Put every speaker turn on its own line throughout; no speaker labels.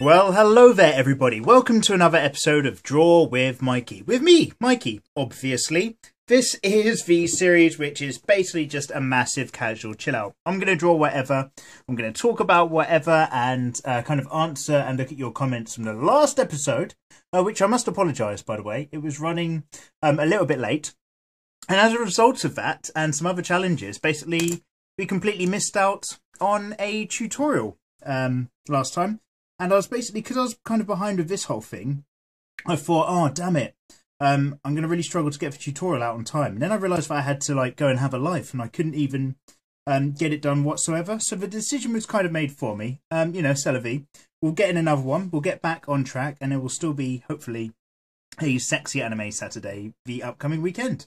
Well, hello there everybody. Welcome to another episode of Draw with Mikey. With me, Mikey, obviously. This is the series which is basically just a massive casual chill out. I'm going to draw whatever, I'm going to talk about whatever and kind of answer and look at your comments from the last episode, which I must apologise by the way. It was running a little bit late. And as a result of that and some other challenges, basically we completely missed out on a tutorial last time. And I was basically, because I was kind of behind with this whole thing, I thought, oh, damn it. I'm going to really struggle to get the tutorial out on time. And then I realised that I had to go and have a life and I couldn't even get it done whatsoever. So the decision was kind of made for me. You know, c'est la vie. We'll get in another one. We'll get back on track and it will still be, hopefully, a sexy anime Saturday the upcoming weekend.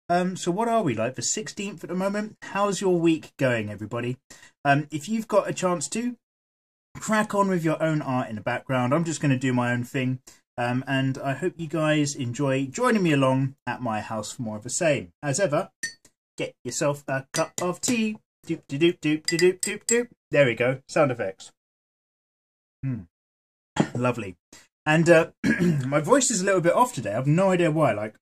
So what are we, the 16th at the moment? How's your week going, everybody? If you've got a chance to, crack on with your own art in the background. I'm just going to do my own thing. And I hope you guys enjoy joining me along at my house for more of the same. As ever, get yourself a cup of tea. Doop, doop, doop, doop, doop, doop, doop. There we go. Sound effects. Lovely. And my voice is a little bit off today. I have no idea why.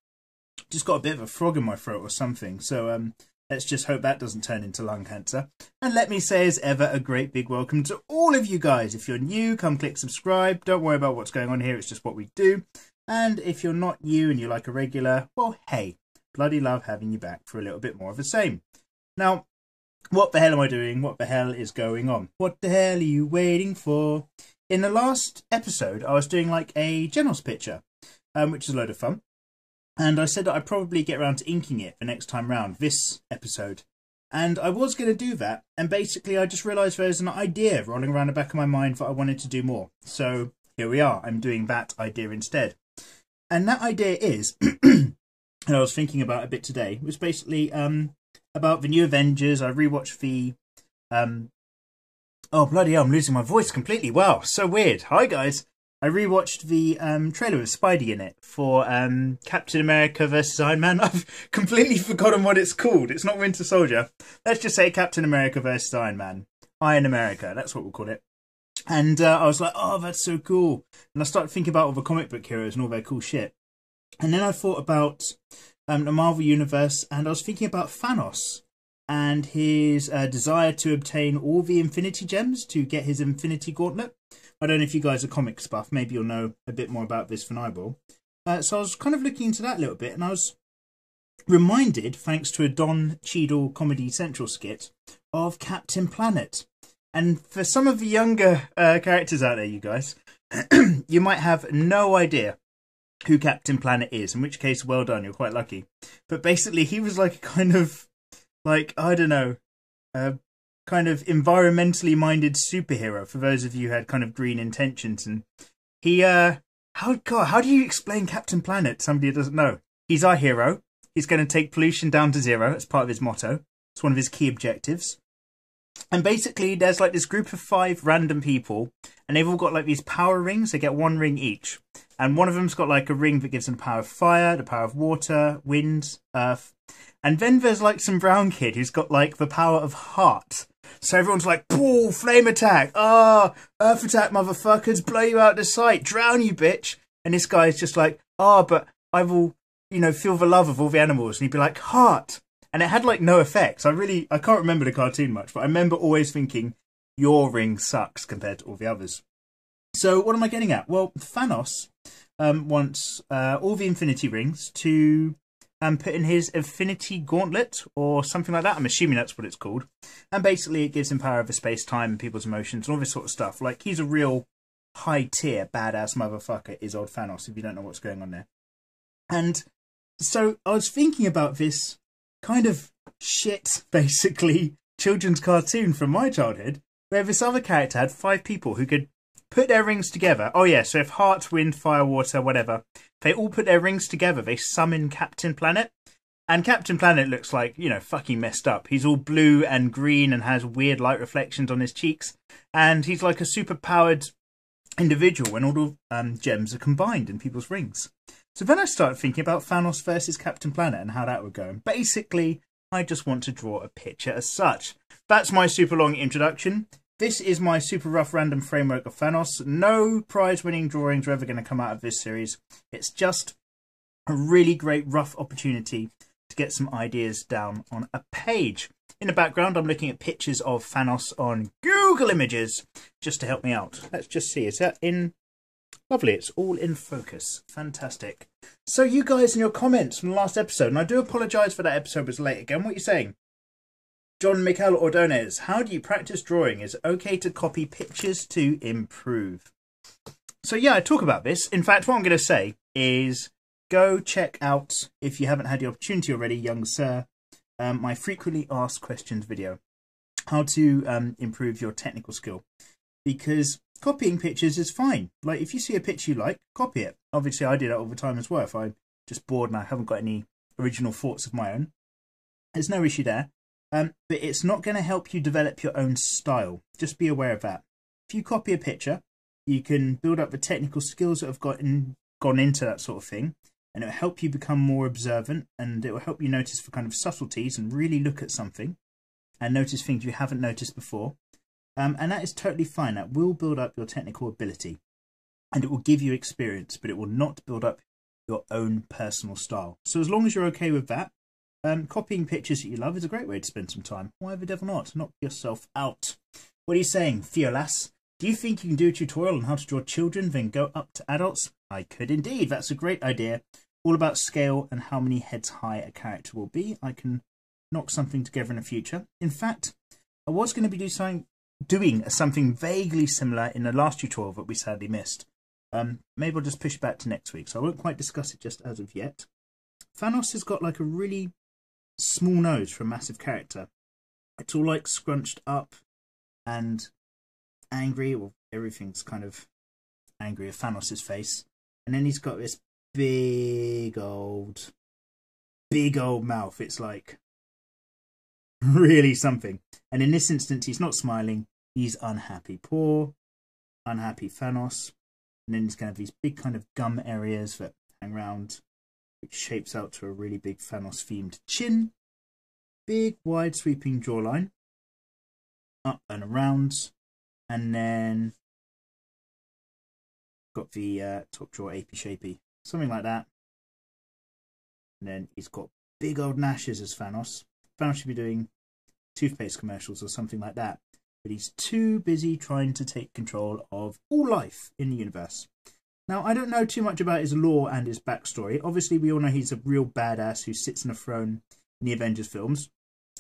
Just got a bit of a frog in my throat or something. So let's just hope that doesn't turn into lung cancer. And let me say as ever, a great big welcome to all of you guys. If you're new, come click subscribe. Don't worry about what's going on here. It's just what we do. And if you're not new and you're like a regular, well, hey, bloody love having you back for a little bit more of the same. Now, what the hell am I doing? What the hell is going on? What the hell are you waiting for? In the last episode, I was doing a general's picture, which is a load of fun. And I said that I'd probably get around to inking it the next time round, this episode. And I was going to do that. And basically, I just realised there was an idea rolling around the back of my mind that I wanted to do more. So here we are. I'm doing that idea instead. And that idea is, and I was thinking about a bit today, was basically about the new Avengers. I rewatched the... oh, bloody hell, I'm losing my voice completely. Wow, so weird. Hi, guys. I rewatched the trailer with Spidey in it for Captain America versus Iron Man. I've completely forgotten what it's called. It's not Winter Soldier. Let's just say Captain America versus Iron Man. Iron America, that's what we'll call it. And I was like, oh, that's so cool. And I started thinking about all the comic book heroes and all their cool shit. And then I thought about the Marvel Universe, and I was thinking about Thanos and his desire to obtain all the Infinity Gems to get his Infinity Gauntlet. I don't know if you guys are comics buff. Maybe you'll know a bit more about this than I will. So I was kind of looking into that a little bit, and I was reminded, thanks to a Don Cheadle Comedy Central skit, of Captain Planet. And for some of the younger characters out there, you guys, you might have no idea who Captain Planet is, in which case, well done, you're quite lucky. But basically, he was like a kind of, I don't know, kind of environmentally minded superhero for those of you who had kind of green intentions. And he how do you explain Captain Planet to somebody who doesn't know? He's our hero. He's going to take pollution down to zero. That's part of his motto. It's one of his key objectives. And basically there's this group of 5 random people, and they've all got these power rings. They get 1 ring each, and one of them's got a ring that gives them the power of fire, the power of water, wind, earth. And then there's some brown kid who's got the power of heart. So everyone's like, "Whoa, flame attack! Ah, earth attack, motherfuckers! Blow you out of sight! Drown you, bitch!" And this guy's just like, "Ah, but I will, feel the love of all the animals." And he'd be like, "Heart!" And it had no effects. I can't remember the cartoon much, but I remember always thinking, your ring sucks compared to all the others. So what am I getting at? Well, Thanos wants all the Infinity Rings to put in his Infinity Gauntlet or something like that. I'm assuming that's what it's called. And basically it gives him power over space-time and people's emotions and all this sort of stuff. He's a real high-tier badass motherfucker is old Thanos, if you don't know what's going on there. And so I was thinking about this kind of shit, basically, children's cartoon from my childhood, where this other character had 5 people who could put their rings together. Oh yeah, so if heart, wind, fire, water, whatever, they all put their rings together, they summon Captain Planet. And Captain Planet looks fucking messed up. He's all blue and green and has weird light reflections on his cheeks. And he's like a super powered individual when all the gems are combined in people's rings. So then I started thinking about Thanos versus Captain Planet and how that would go. And basically, I just want to draw a picture as such. That's my super long introduction. this is my super rough random framework of Thanos. No prize-winning drawings are ever going to come out of this series. It's just a really great rough opportunity to get some ideas down on a page. In the background, I'm looking at pictures of Thanos on Google Images just to help me out. Let's just see. Is that in? Lovely. It's all in focus. Fantastic. So you guys in your comments from the last episode, and I do apologise for that episode was late again. What are you saying? John Michael Ordonez, how do you practice drawing? Is it okay to copy pictures to improve? So yeah, I talk about this. In fact, what I'm going to say is go check out, if you haven't had the opportunity already, young sir, my frequently asked questions video. How to improve your technical skill. Because copying pictures is fine. Like, if you see a picture you like, copy it. Obviously, I do that all the time as well. If I'm just bored and I haven't got any original thoughts of my own, there's no issue there. But it's not going to help you develop your own style. Just be aware of that. If you copy a picture, you can build up the technical skills that have gone into that sort of thing. And it will help you become more observant. And it will help you notice for kind of subtleties and really look at something. And notice things you haven't noticed before. And that is totally fine. That will build up your technical ability. And it will give you experience. But it will not build up your own personal style. So as long as you're okay with that, copying pictures that you love is a great way to spend some time. Why the devil not? Knock yourself out. What are you saying, Fiolas? Do you think you can do a tutorial on how to draw children, then go up to adults? I could indeed. That's a great idea. All about scale and how many heads high a character will be. I can knock something together in the future. In fact, I was going to be doing something vaguely similar in the last tutorial that we sadly missed. Maybe I'll just push it back to next week, so I won't quite discuss it just as of yet. Thanos has got like a really small nose for a massive character. It's all like scrunched up and angry. Well, everything's kind of angry at Thanos' face. And then he's got this big old mouth. It's like really something. And in this instance, he's not smiling. He's unhappy. Poor, unhappy Thanos. And then he's going to have these big kind of gum areas that hang around, which shapes out to a really big Thanos-themed chin. Big, wide, sweeping jawline. Up and around. And then got the top jaw apey-shapey. Something like that. And then he's got big old gnashes as Thanos. Thanos should be doing toothpaste commercials or something like that. But he's too busy trying to take control of all life in the universe. Now, I don't know too much about his lore and his backstory. Obviously, we all know he's a real badass who sits on a throne in the Avengers films.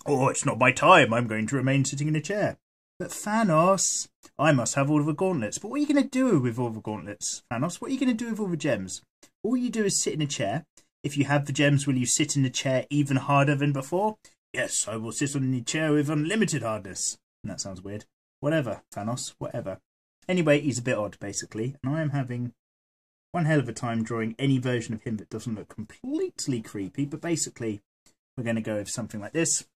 Oh, it's not my time. I'm going to remain sitting in a chair. But Thanos, I must have all of the gauntlets. But what are you going to do with all the gauntlets, Thanos? What are you going to do with all the gems? All you do is sit in a chair. If you have the gems, will you sit in the chair even harder than before? Yes, I will sit on the chair with unlimited hardness. And that sounds weird. Whatever, Thanos, whatever. Anyway, he's a bit odd, basically. And I am having one hell of a time drawing any version of him that doesn't look completely creepy. But basically, we're going to go with something like this.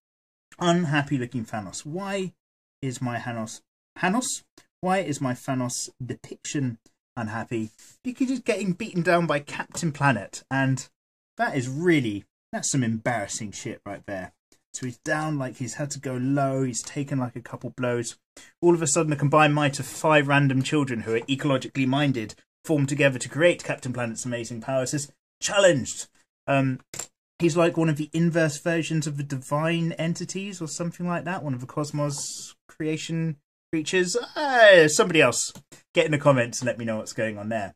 Unhappy looking Thanos. Why is my Thanos? Why is my Thanos depiction unhappy? Because he's getting beaten down by Captain Planet. And that is really, that's some embarrassing shit right there. So he's down, like he's had to go low. He's taken like a couple blows. All of a sudden, the combined might of 5 random children who are ecologically minded formed together to create Captain Planet's amazing powers is challenged. He's like one of the inverse versions of the divine entities or something like that. One of the cosmos creation creatures. Somebody else, get in the comments and let me know what's going on there.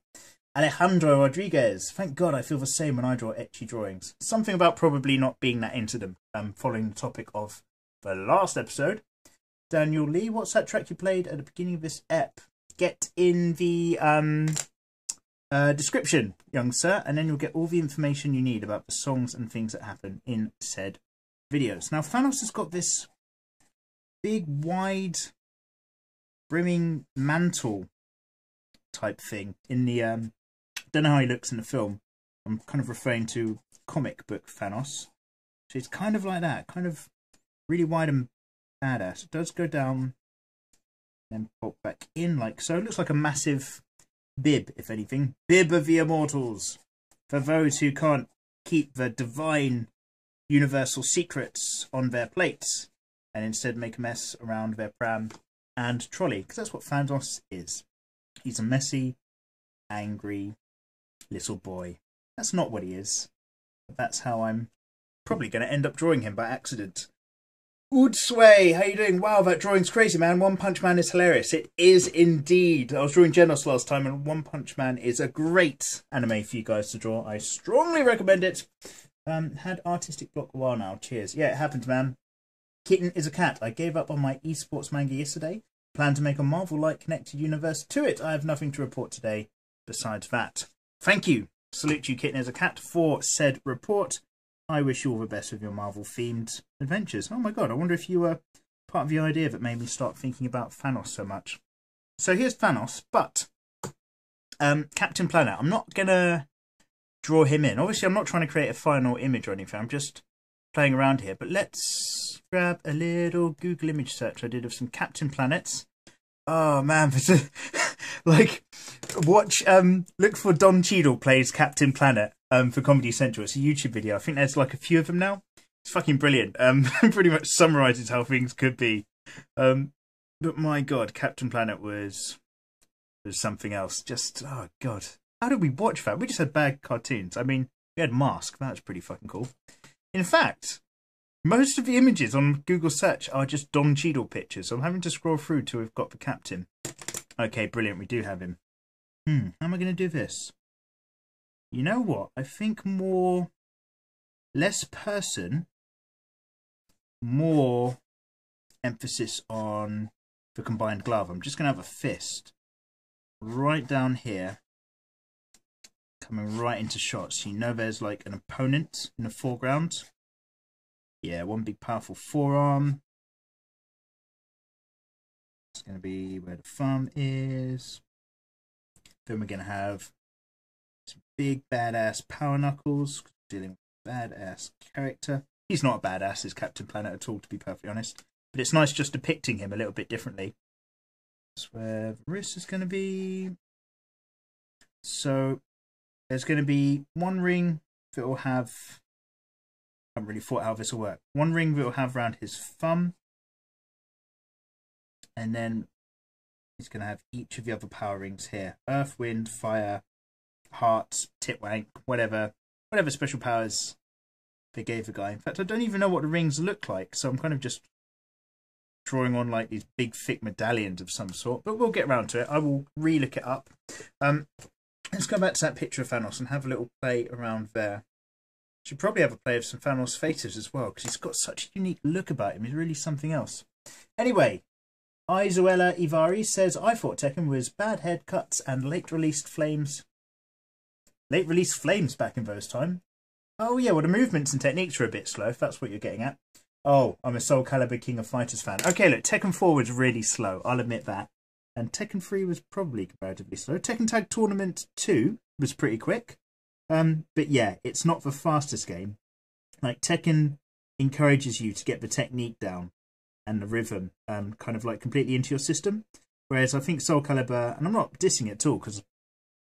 Alejandro Rodriguez. Thank God I feel the same when I draw etchy drawings. Something about probably not being that into them. Following the topic of the last episode. Daniel Lee, what's that track you played at the beginning of this ep? Get in the description, young sir, and then you'll get all the information you need about the songs and things that happen in said videos. Now, Thanos has got this big, wide, brimming mantle type thing in the don't know how he looks in the film. I'm kind of referring to comic book Thanos. So it's kind of like that, kind of really wide and badass. It does go down and pop back in like so. It looks like a massive bib, if anything. Bib of the Immortals. For those who can't keep the divine universal secrets on their plates and instead make a mess around their pram and trolley, because that's what Thanos is. He's a messy, angry little boy. That's not what he is. But that's how I'm probably going to end up drawing him by accident. Oodsway, how you doing? Wow, that drawing's crazy, man. One Punch Man is hilarious. It is indeed. I was drawing Genos last time, and One Punch Man is a great anime for you guys to draw. I strongly recommend it. Had artistic block a while now. Cheers. Yeah, it happens, man. Kitten is a cat. I gave up on my esports manga yesterday. Plan to make a Marvel-like connected universe to it. I have nothing to report today besides that. Thank you. Salute you, Kitten is a cat, for said report. I wish you all the best with your Marvel-themed adventures. Oh my god, I wonder if you were part of the idea that made me start thinking about Thanos so much. So here's Thanos, but Captain Planet. I'm not going to draw him in. Obviously, I'm not trying to create a final image or anything. I'm just playing around here. But let's grab a little Google image search I did of some Captain Planets. Oh man, like, watch, look for Don Cheadle plays Captain Planet. For Comedy Central. It's a YouTube video. I think there's like a few of them now. It's fucking brilliant. Pretty much summarises how things could be. But my god, Captain Planet was something else. Just, oh god. How did we watch that? We just had bad cartoons. I mean, we had Mask. That was pretty fucking cool. In fact, most of the images on Google search are just Don Cheadle pictures. So I'm having to scroll through till we've got the Captain. Okay, brilliant. We do have him. How am I going to do this? You know what? I think less person, more emphasis on the combined glove. I'm just going to have a fist right down here, coming right into shot. So you know there's like an opponent in the foreground. Yeah, one big powerful forearm. It's going to be where the thumb is. Then we're going to have some big badass power knuckles, dealing with a badass character. He's not a badass as Captain Planet at all, to be perfectly honest. But it's nice just depicting him a little bit differently. That's where the wrist is going to be. So there's going to be one ring that will have... I haven't really thought how this will work. One ring that will have around his thumb. And then he's going to have each of the other power rings here. Earth, wind, fire, heart, titwank, whatever special powers they gave the guy. In fact, I don't even know what the rings look like, so I'm kind of just drawing on like these big thick medallions of some sort, but we'll get around to it. I will re-look it up. Let's go back to that picture of Thanos and have a little play around there. Should probably have a play of some Thanos faces as well, because he's got such a unique look about him. He's really something else. Anyway, Izuela Ivari says, I thought Tekken was bad haircuts and late-released flames. Late-released flames back in those time. Oh yeah, well the movements and techniques are a bit slow, if that's what you're getting at. Oh, I'm a Soul Calibur King of Fighters fan. Okay, look, Tekken 4 was really slow, I'll admit that. And Tekken 3 was probably comparatively slow. Tekken Tag Tournament 2 was pretty quick. But yeah, it's not the fastest game. Like, Tekken encourages you to get the technique down and the rhythm kind of like completely into your system. Whereas I think Soul Calibur, and I'm not dissing it at all, because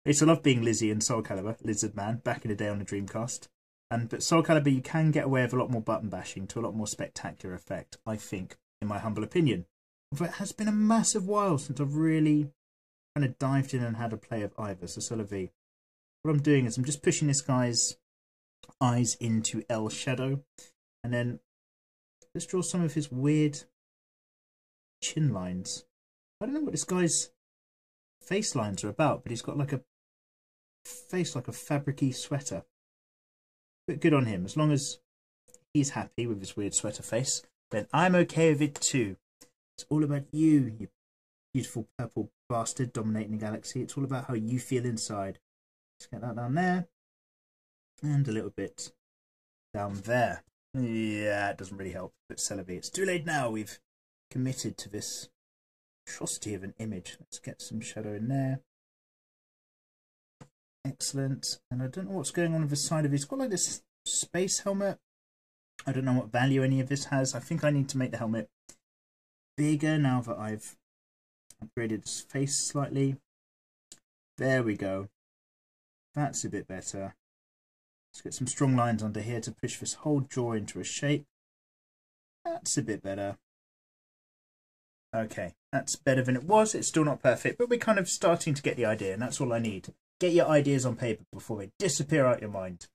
I used to love being Lizzie in Soul Calibur, Lizard Man, back in the day on the Dreamcast. But Soul Calibur, you can get away with a lot more button bashing to a lot more spectacular effect, I think, in my humble opinion. But it has been a massive while since I've really kind of dived in and had a play of either, so c'est la vie. What I'm doing is I'm just pushing this guy's eyes into L shadow, and then let's draw some of his weird chin lines. I don't know what this guy's face lines are about, but he's got like a face like a fabricy sweater. But good on him. As long as he's happy with his weird sweater face, then I'm okay with it too. It's all about you, you beautiful purple bastard dominating the galaxy. It's all about how you feel inside. Let's get that down there. And a little bit down there. Yeah, it doesn't really help. But c'est la vie. It's too late now. We've committed to this atrocity of an image. Let's get some shadow in there. Excellent. And I don't know what's going on with the side of it. It's got like this space helmet. I don't know what value any of this has. I think I need to make the helmet bigger now that I've upgraded his face slightly. There we go. That's a bit better. Let's get some strong lines under here to push this whole jaw into a shape. That's a bit better. Okay, That's better than it was. It's still not perfect, but we're kind of starting to get the idea, and that's all I need. Get your ideas on paper before they disappear out your mind.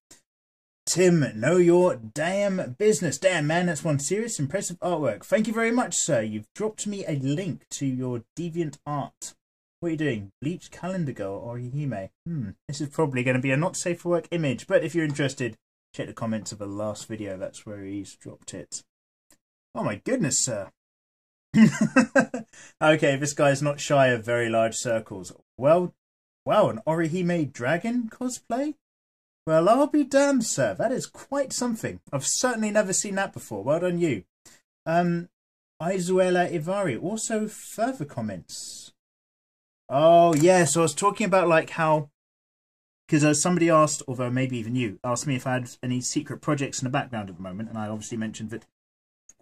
Tim, know your damn business. Damn, man, that's one serious, impressive artwork. Thank you very much, sir. You've dropped me a link to your deviant art. What are you doing? Bleach Calendar Girl or Hime? This is probably going to be a not safe for work image, but if you're interested, check the comments of the last video. That's where he's dropped it. Oh my goodness, sir. Okay, this guy's not shy of very large circles. Well, wow, an Orihime dragon cosplay? Well, I'll be damned, sir. That is quite something. I've certainly never seen that before. Well done, you. Izuela Ivari. Also, further comments. Oh, yeah. So I was talking about, like, how... Because somebody asked, although maybe even you, asked me if I had any secret projects in the background at the moment. And I obviously mentioned that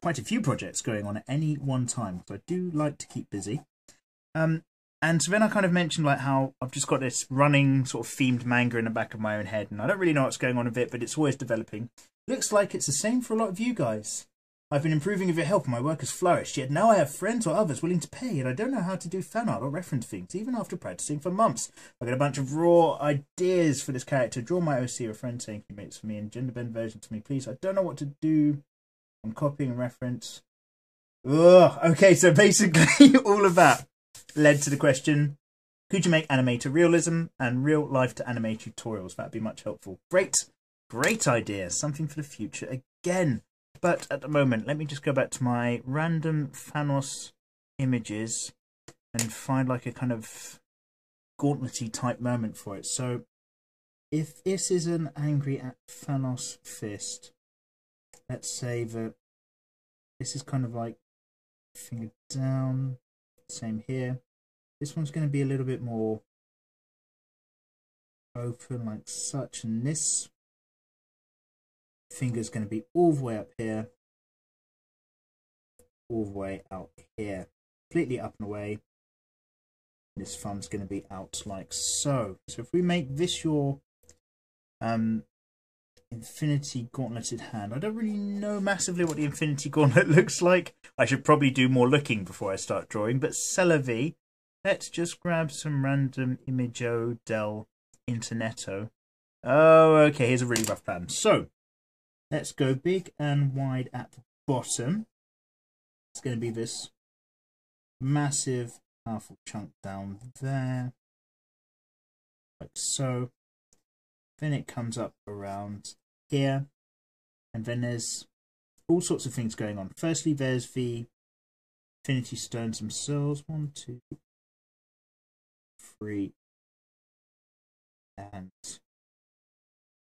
quite a few projects going on at any one time. So I do like to keep busy. And so then I kind of mentioned like how I've just got this running sort of themed manga in the back of my own head, and I don't really know what's going on with it, but it's always developing. Looks like it's the same for a lot of you guys. I've been improving with your help and my work has flourished, yet now I have friends or others willing to pay, and I don't know how to do fan art or reference things, even after practicing for months. I've got a bunch of raw ideas for this character. Draw my OC or a friend saying he makes for me, and gender bend version to me, please. I don't know what to do. I'm copying reference. Ugh. Okay, so basically all of that led to the question, could you make anime to realism and real life to anime tutorials? That'd be much helpful. Great idea. Something for the future again. But at the moment, let me just go back to my random Thanos images and find like a kind of gauntlet-y type moment for it. So if this is an angry at Thanos fist, let's say that this is kind of like finger down. Same here. This one's going to be a little bit more open like such, and this finger's going to be all the way up here, all the way out here, completely up and away. This thumb's going to be out like so. So if we make this your Infinity Gauntleted hand, I don't really know massively what the Infinity Gauntlet looks like. I should probably do more looking before I start drawing, but Celavi, let's just grab some random Imago del Interneto. Oh, okay, here's a really rough plan. So, let's go big and wide at the bottom. It's going to be this massive, powerful chunk down there, like so. Then it comes up around here, and then there's all sorts of things going on. Firstly, there's the Infinity Stones themselves. 1, 2, 3, and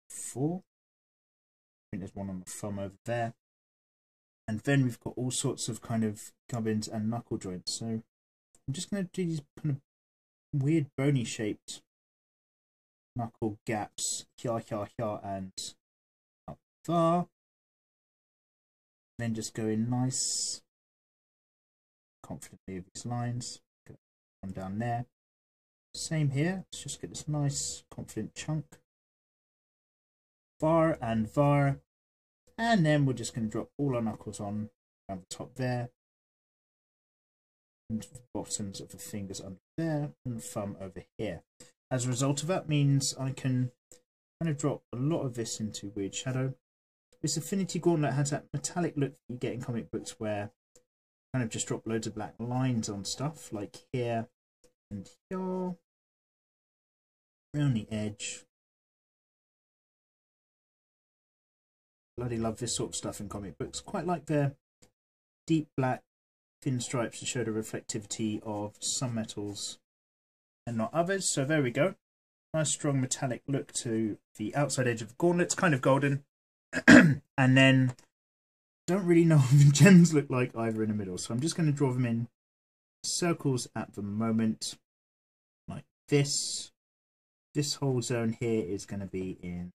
4. I think there's one on the thumb over there. And then we've got all sorts of kind of gubbins and knuckle joints. So I'm just going to do these kind of weird bony shaped knuckle gaps here, and up there. Then just go in nice, confidently with these lines. Get one down there. Same here. Let's just get this nice, confident chunk. Var and var. And then we're just going to drop all our knuckles on around the top there. And the bottoms of the fingers under there. And the thumb over here. As a result of that means I can kind of drop a lot of this into weird shadow. This Infinity Gauntlet has that metallic look that you get in comic books where you kind of just drop loads of black lines on stuff, like here and here, around the edge. Bloody love this sort of stuff in comic books. Quite like the deep black thin stripes to show the reflectivity of some metals and not others. So there we go. Nice strong metallic look to the outside edge of the gauntlet. It's kind of golden. And then don't really know what the gems look like either in the middle. So I'm just going to draw them in circles at the moment. Like this. This whole zone here is going to be in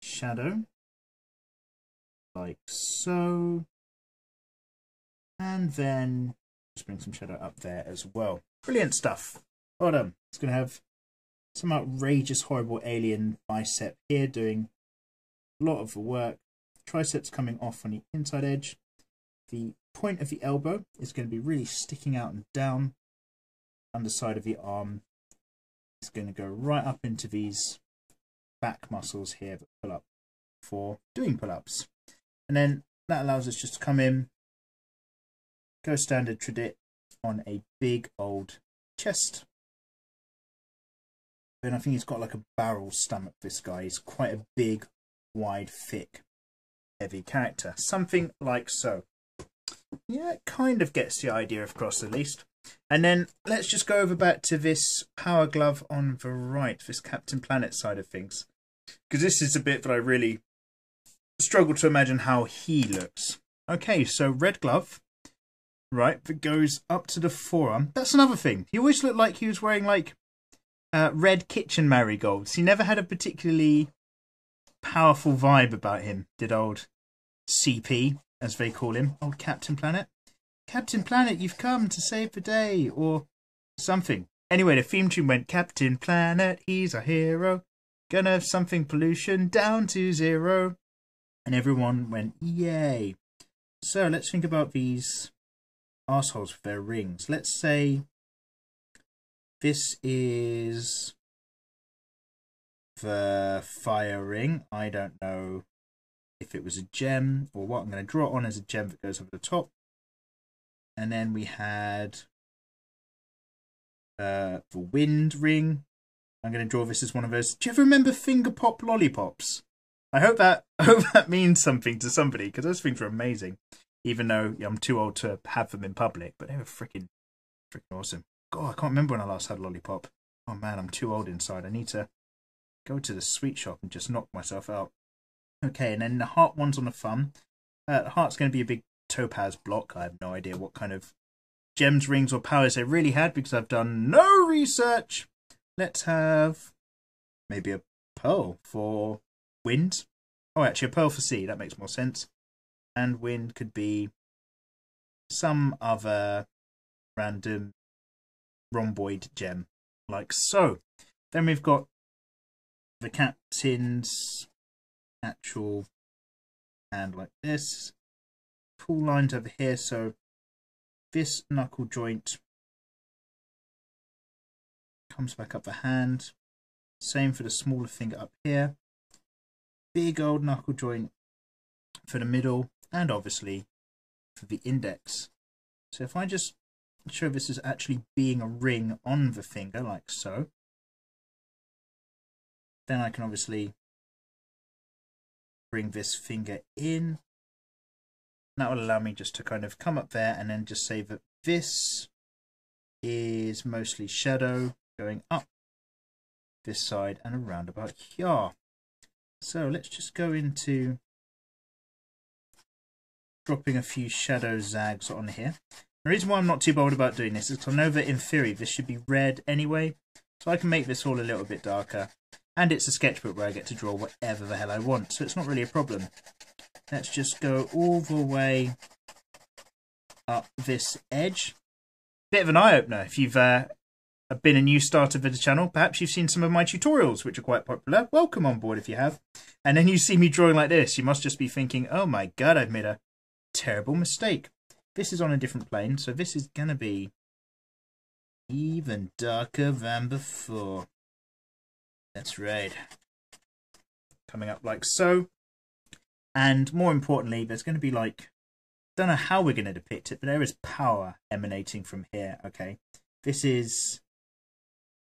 shadow. Like so. And then just bring some shadow up there as well. Brilliant stuff. Well done. It's going to have some outrageous, horrible alien bicep here doing a lot of the work. Triceps coming off on the inside edge. The point of the elbow is going to be really sticking out and down. Underside of the arm is going to go right up into these back muscles here that pull up for doing pull-ups. And then that allows us just to come in, go standard tradit on a big old chest. And I think he's got like a barrel stomach, this guy. He's quite a big, wide, thick, heavy character. Something like so. Yeah, it kind of gets the idea across at least. And then let's just go over back to this power glove on the right, this Captain Planet side of things. Because this is a bit that I really struggle to imagine how he looks. Okay, so red glove, right, that goes up to the forearm. That's another thing. He always looked like he was wearing like red kitchen marigolds. He never had a particularly powerful vibe about him, did old CP, as they call him, old Captain Planet. Captain Planet, you've come to save the day, or something. Anyway, the theme tune went, Captain Planet, he's a hero, gonna have something pollution down to 0. And everyone went, yay. So let's think about these assholes with their rings. Let's say this is the fire ring. I don't know if it was a gem or what. I'm going to draw it on as a gem that goes over the top. And then we had the wind ring. I'm going to draw this as one of those. Do you ever remember finger pop lollipops? I hope that means something to somebody, because those things are amazing. Even though I'm too old to have them in public, but they were freaking awesome. God, I can't remember when I last had a lollipop. Oh man, I'm too old inside. I need to go to the sweet shop and just knock myself out. Okay, and then the heart one's on the thumb. The heart's going to be a big topaz block. I have no idea what kind of gems, rings, or powers they really had, because I've done no research. Let's have maybe a pearl for wind. Oh, actually, a pearl for sea. That makes more sense. And wind could be some other random rhomboid gem, like so. Then we've got the captain's actual hand like this. Pull lines over here, so this knuckle joint comes back up the hand. Same for the smaller finger up here. Big old knuckle joint for the middle, and obviously for the index. So if I just show this as actually being a ring on the finger, like so, then I can obviously bring this finger in. That will allow me just to kind of come up there and then just say that this is mostly shadow going up this side and around about here. So let's just go into dropping a few shadow zags on here. The reason why I'm not too bold about doing this is because I know that in theory this should be red anyway, so I can make this all a little bit darker. And it's a sketchbook where I get to draw whatever the hell I want, so it's not really a problem. Let's just go all the way up this edge. Bit of an eye-opener if you've been a new starter to the channel. Perhaps you've seen some of my tutorials, which are quite popular. Welcome on board if you have. And then you see me drawing like this. You must just be thinking, oh my god, I've made a terrible mistake. This is on a different plane, so this is going to be even darker than before. That's right. Coming up like so. And more importantly, there's going to be like, don't know how we're going to depict it, but there is power emanating from here, okay? This is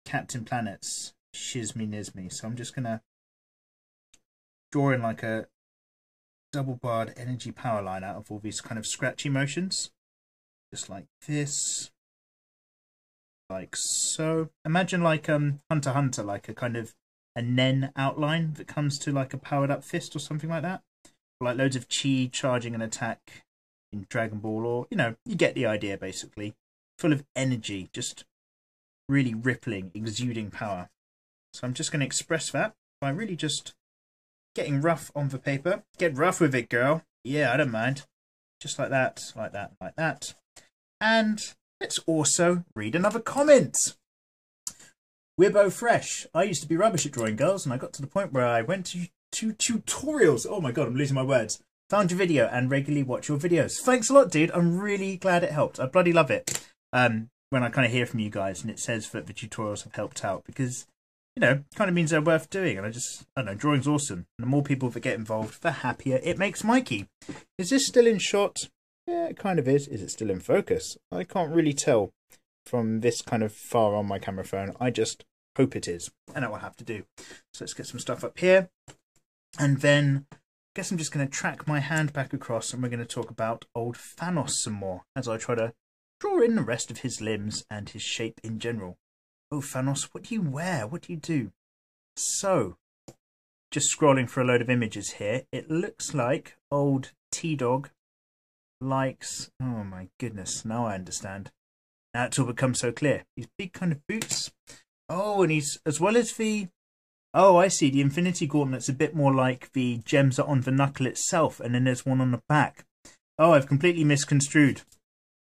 Captain Planet's Shizmy Nizmy. So I'm just going to draw in like a double-barred energy power line out of all these kind of scratchy motions. Just like this. Like so. Imagine like Hunter x Hunter, like a kind of a Nen outline that comes to like a powered up fist or something like that. Or like loads of chi charging an attack in Dragon Ball, or, you know, you get the idea basically. Full of energy, just really rippling, exuding power. So I'm just going to express that by really just getting rough on the paper. Get rough with it, girl. Yeah, I don't mind. Just like that, like that, like that. And let's also read another comment. We're both fresh. I used to be rubbish at drawing girls, and I got to the point where I went to tutorials. Oh my god, I'm losing my words. found your video and regularly watch your videos. Thanks a lot, dude. I'm really glad it helped. I bloody love it when I kind of hear from you guys and it says that the tutorials have helped out, because, you know, kind of means they're worth doing. And I don't know, drawing's awesome. And the more people that get involved, the happier it makes Mikey. Is this still in shot? Yeah, it kind of is. Is it still in focus? I can't really tell from this kind of far on my camera phone. I just hope it is. And that will have to do. So let's get some stuff up here. And then I guess I'm just going to track my hand back across and we're going to talk about old Thanos some more as I try to draw in the rest of his limbs and his shape in general. Oh, Thanos, what do you wear? What do you do? So, just scrolling for a load of images here. It looks like old T-Dog likes... Oh my goodness, now I understand. Now it's all become so clear. These big kind of boots. Oh, and he's, as well as the... Oh, I see. The Infinity Gauntlet's a bit more like the gems are on the knuckle itself, and then there's one on the back. Oh, I've completely misconstrued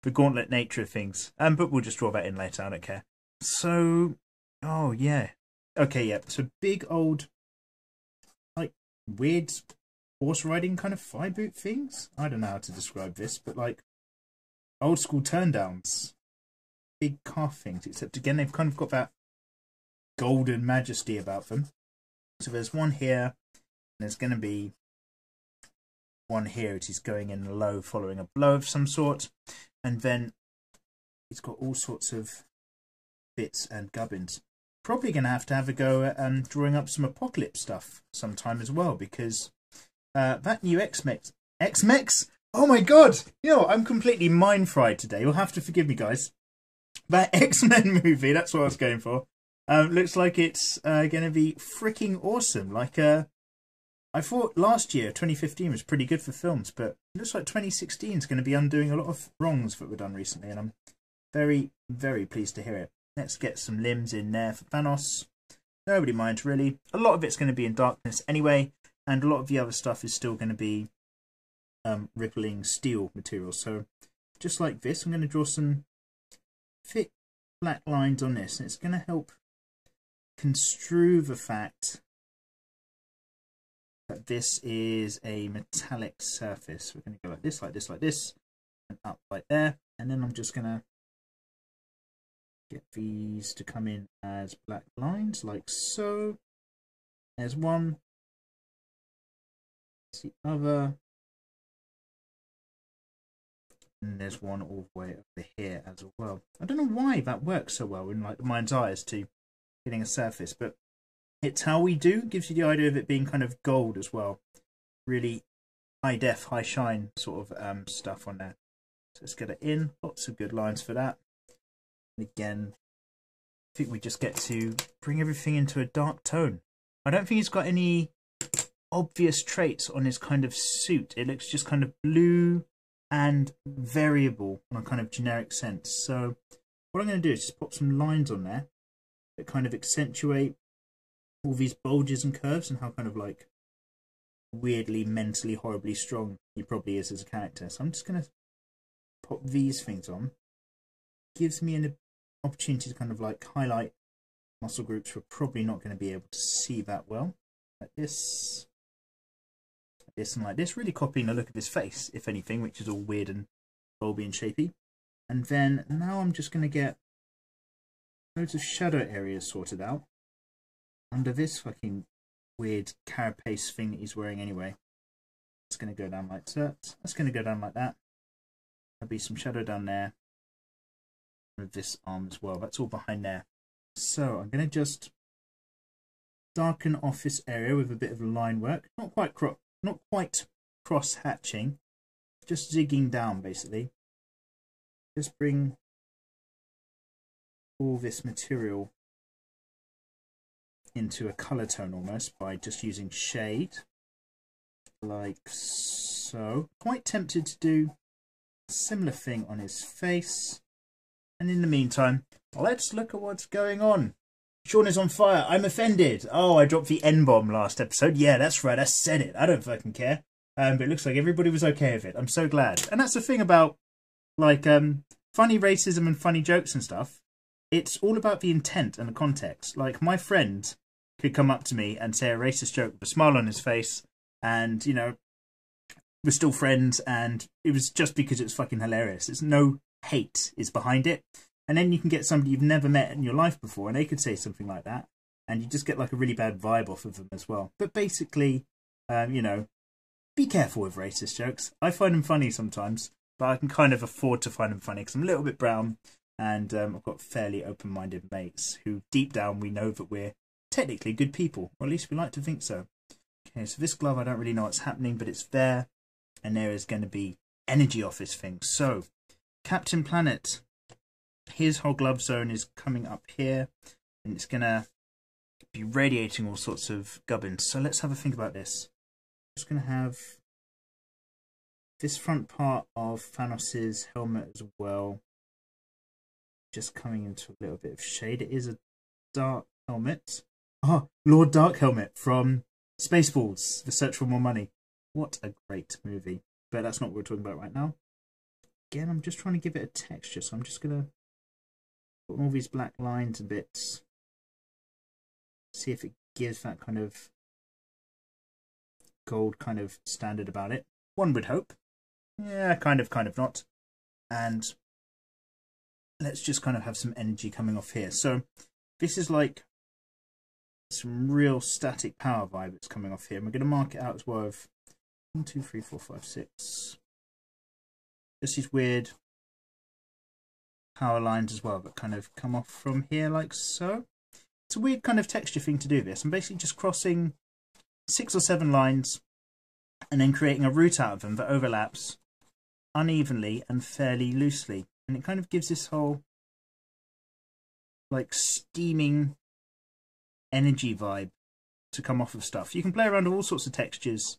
the gauntlet nature of things. But we'll just draw that in later. I don't care. So, oh yeah. Okay, yeah. So big old, like, weird horse riding kind of thigh boot things. I don't know how to describe this, but like old school turn downs. Big calf things, except again, they've kind of got that golden majesty about them. So there's one here, and there's going to be one here. It is going in low, following a blow of some sort, and then it's got all sorts of bits and gubbins. Probably going to have a go at drawing up some Apocalypse stuff sometime as well, because that new X-Mex. Oh my god! You know, I'm completely mind fried today. You'll have to forgive me, guys. That X-Men movie, that's what I was going for. Looks like it's going to be freaking awesome. Like, I thought last year, 2015, was pretty good for films, but it looks like 2016 is going to be undoing a lot of wrongs that were done recently, and I'm very, very pleased to hear it. Let's get some limbs in there for Thanos. Nobody minds, really. A lot of it's going to be in darkness anyway, and a lot of the other stuff is still going to be rippling steel material. So, just like this, I'm going to draw some thick black lines on this, and it's going to help construe the fact that this is a metallic surface. We're going to go like this, like this, like this, and up like there. And then I'm just going to get these to come in as black lines, like so. There's one. There's the other. And there's one all the way over here as well. I don't know why that works so well in like the mind's eye as to getting a surface, but it's how we do. Gives you the idea of it being kind of gold as well. Really high def, high shine sort of stuff on there. So let's get it in. Lots of good lines for that. And again, I think we just get to bring everything into a dark tone. I don't think he's got any obvious traits on his kind of suit. It looks just kind of blue and variable in a kind of generic sense. So what I'm going to do is just pop some lines on there that kind of accentuate all these bulges and curves and how kind of like weirdly, mentally, horribly strong he probably is as a character. So I'm just going to pop these things on. Gives me an opportunity to kind of like highlight muscle groups we're probably not going to be able to see that well. Like this, and like this, really copying the look of his face, if anything, which is all weird and bulby and shapy. And then now I'm just going to get loads of shadow areas sorted out under this fucking weird carapace thing that he's wearing anyway. It's going to go down like that. That's going to go down like that. There'll be some shadow down there with this arm as well. That's all behind there. So I'm going to just darken off this area with a bit of line work. Not quite cross hatching, just zigging down basically. Just bring all this material into a color tone almost by just using shade, like so. Quite tempted to do a similar thing on his face. And in the meantime, let's look at what's going on. Sean is on fire. I'm offended. Oh, I dropped the N-bomb last episode. Yeah, that's right. I said it. I don't fucking care. But it looks like everybody was okay with it. I'm so glad. And that's the thing about, like, funny racism and funny jokes and stuff. It's all about the intent and the context. Like, my friend could come up to me and say a racist joke with a smile on his face. And, you know, we're still friends, and it was just because it's fucking hilarious. It's no hate is behind it. And then you can get somebody you've never met in your life before, and they could say something like that, and you just get like a really bad vibe off of them as well. But basically, you know, be careful with racist jokes. I find them funny sometimes, but I can kind of afford to find them funny because I'm a little bit brown, and I've got fairly open-minded mates who, deep down, we know that we're technically good people, or at least we like to think so. Okay, so this glove, I don't really know what's happening, but it's there, and there is going to be energy off this thing. So, Captain Planet, his whole glove zone is coming up here, and it's going to be radiating all sorts of gubbins. So let's have a think about this. Just going to have this front part of Thanos' helmet as well, just coming into a little bit of shade. It is a dark helmet. Oh, Lord Dark Helmet from Spaceballs, The Search for More Money. What a great movie. But that's not what we're talking about right now. Again, I'm just trying to give it a texture, so I'm just going to put all these black lines and bits. See if it gives that kind of gold kind of standard about it. One would hope. Yeah, kind of not. And let's just kind of have some energy coming off here. So this is like some real static power vibe that's coming off here. And we're going to mark it out as well of 1, 2, 3, 4, 5, 6. Just these weird power lines as well that kind of come off from here like so. It's a weird kind of texture thing to do this. I'm basically just crossing 6 or 7 lines and then creating a route out of them that overlaps unevenly and fairly loosely. And it kind of gives this whole like steaming energy vibe to come off of stuff. You can play around with all sorts of textures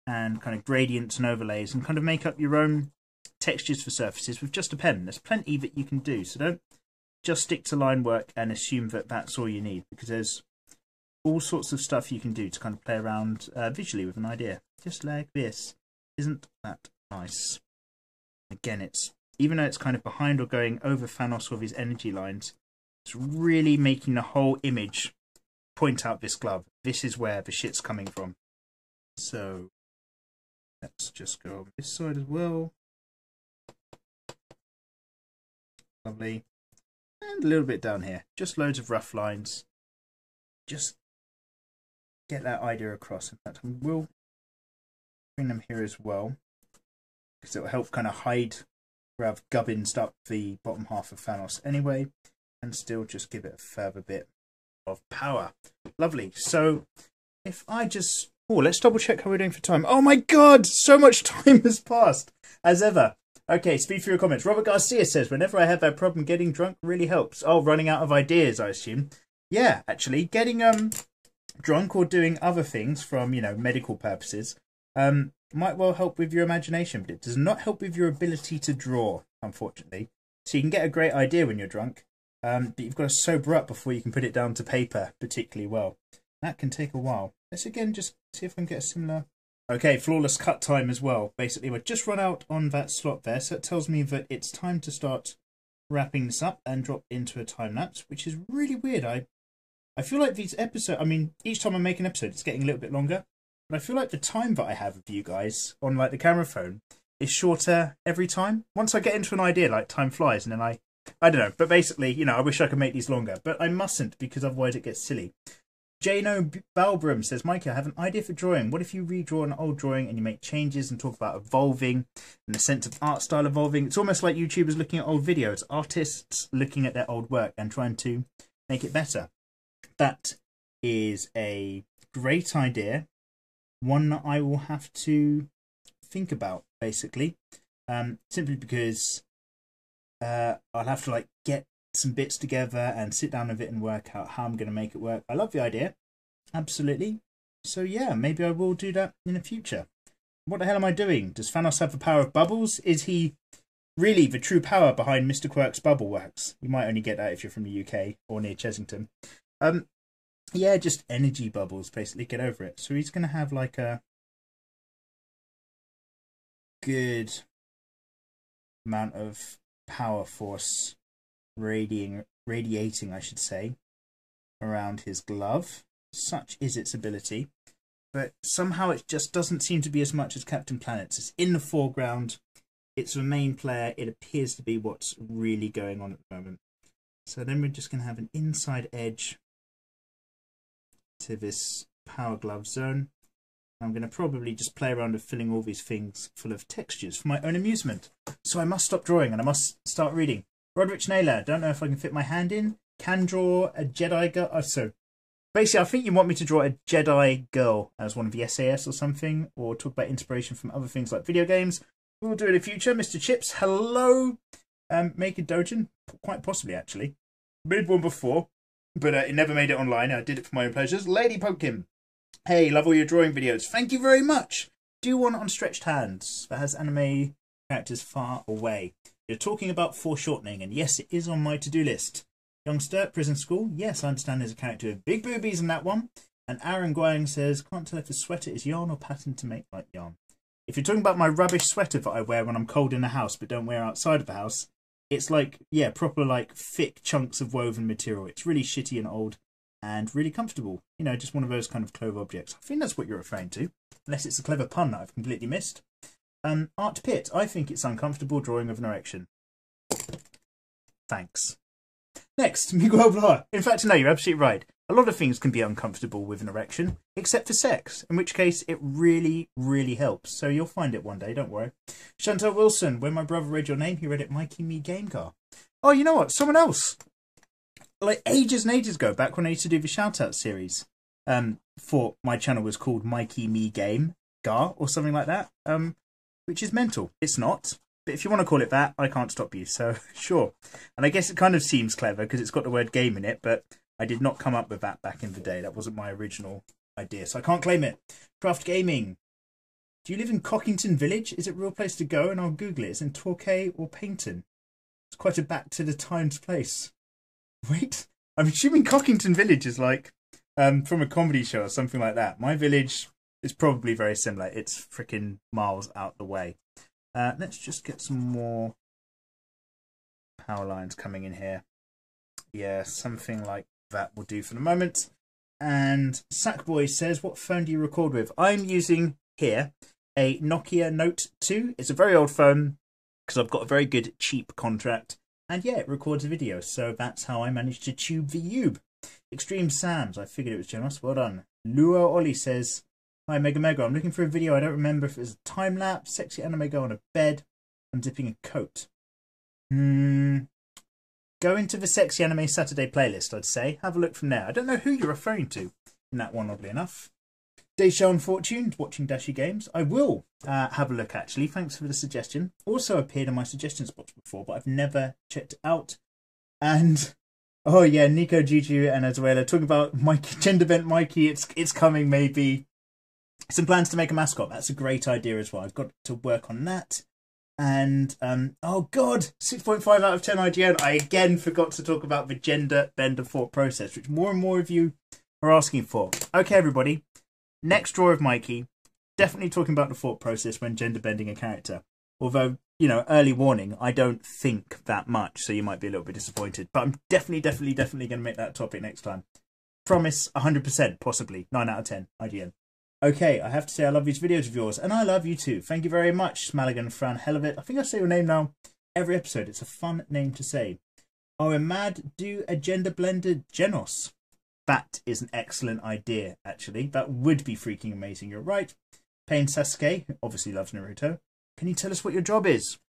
and kind of gradients and overlays and kind of make up your own textures for surfaces with just a pen. There's plenty that you can do, so don't just stick to line work and assume that that's all you need, because there's all sorts of stuff you can do to kind of play around visually with an idea. Just like this. Isn't that nice? Again, it's even though it's kind of behind or going over Thanos with his energy lines, it's really making the whole image point out this glove. This is where the shit's coming from. So let's just go on this side as well. Lovely. And a little bit down here. Just loads of rough lines. Just get that idea across. In fact, I will bring them here as well, because it will help kind of hide where I've gubbins up the bottom half of Thanos anyway, and still just give it a further bit of power. Lovely. So if I just... Oh, let's double check how we're doing for time. Oh my god, so much time has passed, as ever. Okay, speed through your comments. Robert Garcia says, whenever I have that problem, getting drunk really helps. Oh, running out of ideas, I assume. Yeah, actually, getting drunk or doing other things from, you know, medical purposes might well help with your imagination, but it does not help with your ability to draw, unfortunately. So you can get a great idea when you're drunk, but you've got to sober up before you can put it down to paper particularly well. That can take a while. Let's again just see if I can get a similar... Okay, flawless cut time as well. Basically, we've just run out on that slot there, so it tells me that it's time to start wrapping this up and drop into a time lapse, which is really weird. I feel like these episodes, I mean, each time I make an episode, it's getting a little bit longer, but I feel like the time that I have with you guys on like the camera phone is shorter every time. Once I get into an idea, like time flies, and then I don't know, but basically, you know, I wish I could make these longer, but I mustn't, because otherwise it gets silly. Jano Balbrum says, Mikey, I have an idea for drawing. What if you redraw an old drawing and you make changes and talk about evolving and the sense of art style evolving? It's almost like YouTubers looking at old videos, artists looking at their old work and trying to make it better. That is a great idea. One that I will have to think about, basically. Simply because I'll have to like get some bits together and sit down with it and work out how I'm going to make it work. I love the idea, absolutely. So yeah, maybe I will do that in the future. What the hell am I doing? Does Thanos have the power of bubbles? Is he really the true power behind Mr. Quirk's bubble works? You might only get that if you're from the UK or near Chessington. Yeah, just energy bubbles, basically. Get over it. So he's going to have like a good amount of power force radiating, I should say, around his glove. Such is its ability. but somehow it just doesn't seem to be as much as Captain Planet's. It's in the foreground. It's the main player. It appears to be what's really going on at the moment. So then we're just going to have an inside edge to this Power Glove zone. I'm going to probably just play around with filling all these things full of textures for my own amusement. So I must stop drawing and I must start reading. Roderick Naylor, don't know if I can fit my hand in. Can draw a Jedi girl. Oh, so basically, I think you want me to draw a Jedi girl as one of the SAS or something, or talk about inspiration from other things like video games. We'll do it in the future. Mr. Chips, hello. Make a Dojin, quite possibly actually. Made one before, but it never made it online. I did it for my own pleasures. Lady Pumpkin. Hey, love all your drawing videos. Thank you very much. Do one on stretched hands that has anime characters far away. You're talking about foreshortening, and yes, it is on my to-do list. Youngster, prison school. Yes, I understand there's a character with big boobies in that one. And Aaron Guang says, can't tell if the sweater is yarn or pattern to make like yarn. If you're talking about my rubbish sweater that I wear when I'm cold in the house but don't wear outside of the house, it's like, yeah, proper like thick chunks of woven material. It's really shitty and old. And really comfortable. You know, just one of those kind of clove objects. I think that's what you're referring to. Unless it's a clever pun that I've completely missed. Art Pitt. I think it's uncomfortable drawing of an erection. Thanks. Next, Miguel Blah. In fact, no, you're absolutely right. A lot of things can be uncomfortable with an erection, except for sex, in which case it really, really helps. So you'll find it one day, don't worry. Chantal Wilson. When my brother read your name, he read it mikeymegamega. Oh, you know what? Someone else. Like ages and ages ago, back when I used to do the shout-out series, for my channel was called Mikey Me Game Gar or something like that, which is mental. It's not, but if you want to call it that, I can't stop you. So sure. And I guess it kind of seems clever because it's got the word game in it, but I did not come up with that back in the day. That wasn't my original idea, so I can't claim it. Craft Gaming. Do you live in Cockington Village? Is it a real place to go? And I'll Google it. It's in Torquay or Paignton. It's quite a back to the times place. Wait, I'm assuming Cockington Village is like from a comedy show or something like that. My village is probably very similar. It's freaking miles out the way. Let's just get some more power lines coming in here. Yeah, something like that will do for the moment. And Sackboy says, what phone do you record with? I'm using here a Nokia Note 2. It's a very old phone because I've got a very good cheap contract. And yeah, it records a video, so that's how I managed to tube the Ube. Extreme Sams, I figured it was generous. Well done. Lua Ollie says, hi Mega Mega, I'm looking for a video. I don't remember if it was a time lapse, sexy anime girl on a bed, I'm dipping a coat. Go into the Sexy Anime Saturday playlist, I'd say. Have a look from there. I don't know who you're referring to in that one, oddly enough. Deja Unfortuned, watching Dashi Games. I will have a look, actually. Thanks for the suggestion. Also appeared in my suggestions box before, but I've never checked it out. And, oh yeah, Nico, Juju, and Azuela talking about Mikey, gender bent Mikey. It's coming, maybe. Some plans to make a mascot. That's a great idea as well. I've got to work on that. And, oh God, 6.5 out of 10 IGN. I again forgot to talk about the gender bender thought process, which more and more of you are asking for. Okay, everybody. Next draw of Mikey, definitely talking about the thought process when gender bending a character. Although, you know, early warning, I don't think that much, so you might be a little bit disappointed. But I'm definitely going to make that topic next time. Promise 100%, possibly. 9 out of 10, IGN. Okay, I have to say I love these videos of yours, and I love you too. Thank you very much, Smaligan Fran Hellevitt. I think I say your name now every episode. It's a fun name to say. Oh, and Mad, do a gender blended Genos. That is an excellent idea, actually. That would be freaking amazing. You're right. Pain Sasuke, who obviously loves Naruto. Can you tell us what your job is?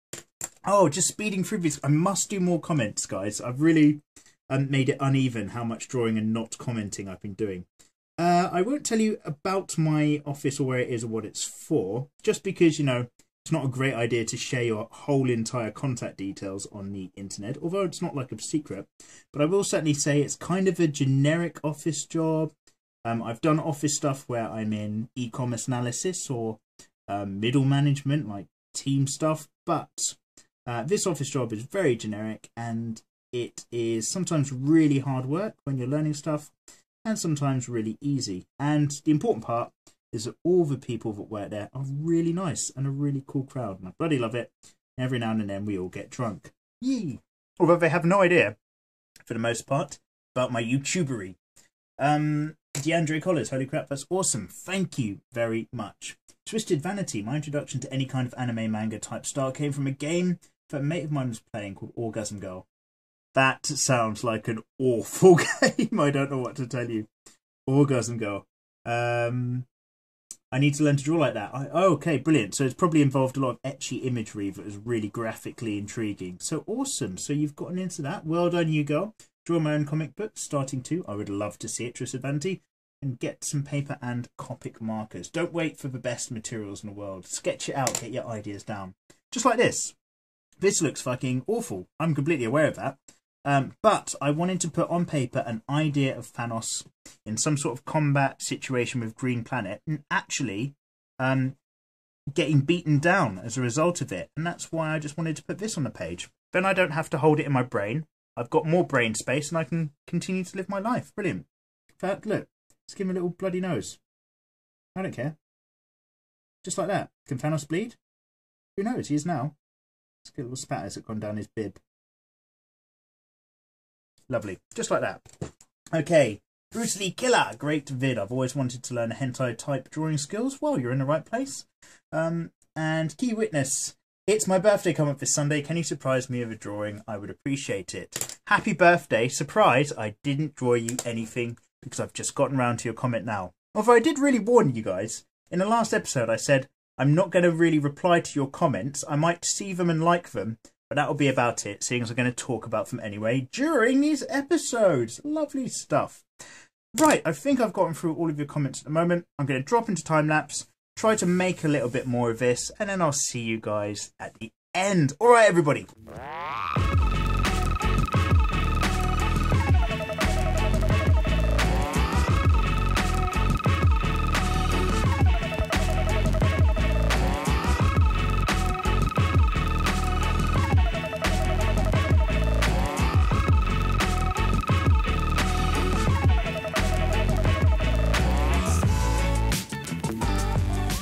Oh, just speeding through these. I must do more comments, guys. I've really made it uneven how much drawing and not commenting I've been doing. I won't tell you about my office or where it is or what it's for, just because, you know, it's not a great idea to share your whole entire contact details on the internet, although it's not like a secret. But I will certainly say it's kind of a generic office job. I've done office stuff where I'm in e-commerce analysis or middle management, like team stuff. But this office job is very generic, and it is sometimes really hard work when you're learning stuff, and sometimes really easy. And the important part is that all the people that work there are really nice and a really cool crowd, and I bloody love it. Every now and then we all get drunk. Yee! Although they have no idea, for the most part, about my YouTubery. DeAndre Collins, holy crap, that's awesome. Thank you very much. Twisted Vanity, my introduction to any kind of anime manga type style came from a game that a mate of mine was playing called Orgasm Girl. That sounds like an awful game. I don't know what to tell you. Orgasm Girl. I need to learn to draw like that. Oh, okay, brilliant. So it's probably involved a lot of ecchi imagery that was really graphically intriguing. So awesome. So you've gotten into that. Well done, you girl. Draw my own comic book, starting to. I would love to see it, Twisted Vanity. And get some paper and Copic markers. Don't wait for the best materials in the world. Sketch it out, get your ideas down. Just like this. This looks fucking awful. I'm completely aware of that. But I wanted to put on paper an idea of Thanos in some sort of combat situation with Green Planet and actually getting beaten down as a result of it. And that's why I just wanted to put this on the page. Then I don't have to hold it in my brain. I've got more brain space and I can continue to live my life. Brilliant. In fact, look, let's give him a little bloody nose. I don't care. Just like that. Can Thanos bleed? Who knows? He is now. Let's get a little spatters that gone down his bib. Lovely. Just like that. Okay. Bruce Lee Killer. Great vid. I've always wanted to learn hentai type drawing skills. Well, you're in the right place. And Key Witness. It's my birthday coming up this Sunday. Can you surprise me with a drawing? I would appreciate it. Happy birthday. Surprise. I didn't draw you anything because I've just gotten round to your comment now. Although I did really warn you guys. In the last episode I said I'm not going to really reply to your comments. I might see them and like them. But that'll be about it, seeing as I'm going to talk about them anyway during these episodes. Lovely stuff. Right, I think I've gotten through all of your comments at the moment. I'm going to drop into time-lapse, try to make a little bit more of this, and then I'll see you guys at the end. All right, everybody.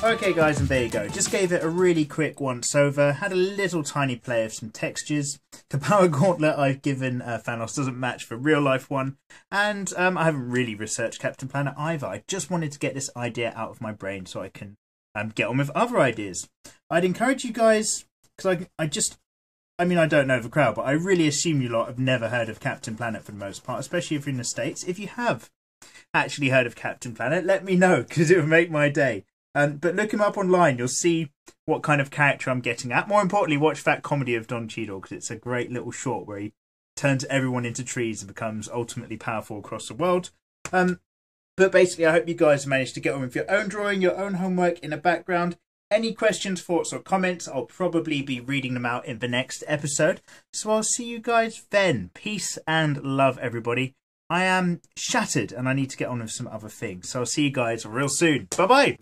Okay guys, and there you go. Just gave it a really quick once over. Had a little tiny play of some textures. The power gauntlet I've given Thanos doesn't match the real life one. And I haven't really researched Captain Planet either. I just wanted to get this idea out of my brain so I can get on with other ideas. I'd encourage you guys, because I mean, I don't know the crowd, but I really assume you lot have never heard of Captain Planet for the most part, especially if you're in the States. If you have actually heard of Captain Planet, let me know, because it would make my day. But look him up online. You'll see what kind of character I'm getting at. More importantly, watch that comedy of Don Cheadle, because it's a great little short where he turns everyone into trees and becomes ultimately powerful across the world. But basically, I hope you guys managed to get on with your own drawing, your own homework in the background. Any questions, thoughts, or comments, I'll probably be reading them out in the next episode. So I'll see you guys then. Peace and love, everybody. I am shattered and I need to get on with some other things. So I'll see you guys real soon. Bye-bye.